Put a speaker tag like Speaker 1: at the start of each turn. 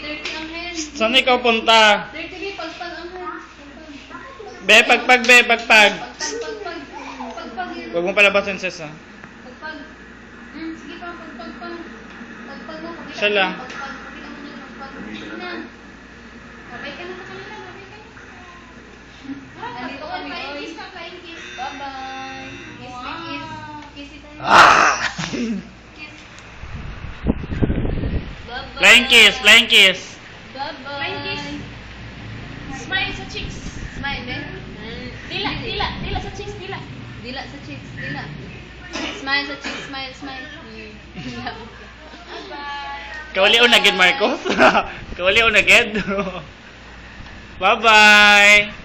Speaker 1: Dirty ang hand.
Speaker 2: Saan ikaw punta?
Speaker 1: Dirty, be. Pagpag ang hand.
Speaker 2: Be, pagpag, be, pagpag.
Speaker 1: Pagpag.
Speaker 2: Huwag mo palabasin, sis, ha?
Speaker 1: Pagpag. Sige pa, pagpag. Pagpag mo. Pakita
Speaker 2: Siya
Speaker 1: mo
Speaker 2: lang.
Speaker 1: na pagpag. Pakita mo na pagpag. Sige na. Babay ka na sa kanila. Babay ka na. Nandito kami. Flying kiss na, flying kiss. Bye-bye. Kiss me, kiss. Kiss it tayo. Kiss. Bye-bye.
Speaker 2: Flying kiss, flying kiss.
Speaker 1: Bye-bye.
Speaker 3: Flying kiss. Smile sa cheeks.
Speaker 1: Smile, eh.
Speaker 3: Dila sa cheeks, dila.
Speaker 1: Dila sa cheeks, dila. Smile sa cheeks, smile, smile.
Speaker 3: Bye-bye.
Speaker 2: Kawali na gid, Marcos. Kawali na gid. Bye-bye.